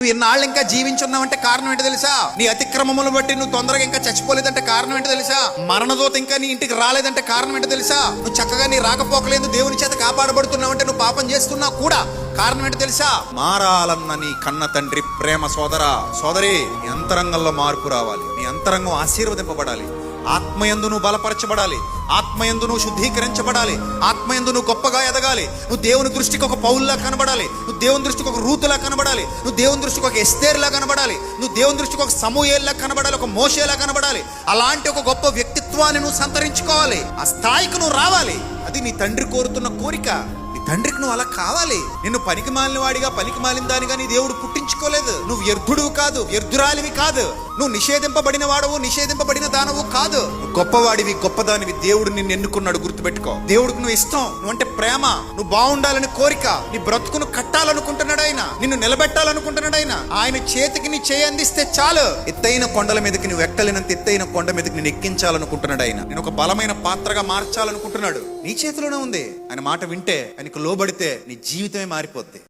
ఇన్నాళ్ళు ఇంకా జీవించున్నావంటే కారణం ఏంటో తెలుసా? నీ అతిక్రమములను బట్టి నువ్వు తొందరగా ఇంకా చచ్చిపోలేదంటే కారణం ఏంటో తెలుసా? మరణదూత ఇంకా నీ ఇంటికి రాలేదంటే కారణం ఏంటో తెలుసా? నువ్వు చక్కగా నీ రాకపోకలేదు దేవుని చేత కాపాడబడుతున్నావంటే నువ్వు పాపం చేస్తున్నా కూడా కారణం ఏంటో తెలుసా? మారాలన్న నీ కన్న తండ్రి ప్రేమ. సోదరా సోదరి, నీ అంతరంగంలో మార్పు రావాలి. నీ అంతరంగం ఆశీర్వదింపబడాలి. ఆత్మయందు నువ్వు బలపరచబడాలి. ఆత్మయందు నువ్వు శుద్ధీకరించబడాలి. ఆత్మయందు నువ్వు గొప్పగా ఎదగాలి. నువ్వు దేవుని దృష్టికి ఒక పౌల్లా కనబడాలి. నువ్వు దేవుని దృష్టికి ఒక రూతులా కనబడాలి. నువ్వు దేవుని దృష్టికి ఒక ఎస్తేర్లా కనబడాలి. నువ్వు దేవుని దృష్టికి ఒక సమూయేల్లా కనబడాలి. ఒక మోషేలా కనబడాలి. అలాంటి ఒక గొప్ప వ్యక్తిత్వాన్ని నువ్వు సంతరించుకోవాలి. ఆ స్థాయికి నువ్వు రావాలి. అది నీ తండ్రి కోరుతున్న కోరిక. తండ్రికి నువ్వు అలా కావాలి. నిన్ను పనికి మాలిన వాడిగా, పనికి మాలిన దానిగా నీ దేవుడు పుట్టించుకోలేదు. నువ్వు వ్యర్థుడువు కాదు, వ్యర్థురాలివి కాదు. నువ్వు నిషేధింపబడిన వాడవు, నిషేధింపబడిన దానవు కాదు. నువ్వు గొప్పవాడివి, గొప్పదానివి. దేవుడు నిన్ను ఎన్నుకున్నాడు, గుర్తుపెట్టుకో. దేవుడికి నువ్వు ఇష్టం, నువ్వంటే ప్రేమ, నువ్వు బాగుండాలని కోరిక, నీ బ్రతుకును కట్టాలనుకుంటున్నాడు ఆయన, నిన్ను నిలబెట్టాలనుకుంటున్నాడు ఆయన. ఆయన చేతికి నీ చేయి అందిస్తే చాలు. ఎత్తైన కొండల మీదకి నువ్వు ఎక్కలేనంత ఎత్తైన కొండ మీదకి నేను ఎక్కించాలనుకుంటున్నాడు ఆయన. నేను ఒక బలమైన పాత్రగా మార్చాలనుకుంటున్నాడు. నీ చేతిలోనే ఉంది. ఆయన మాట వింటే, ఆయనకు లోబడితే నీ జీవితమే మారిపోద్ది.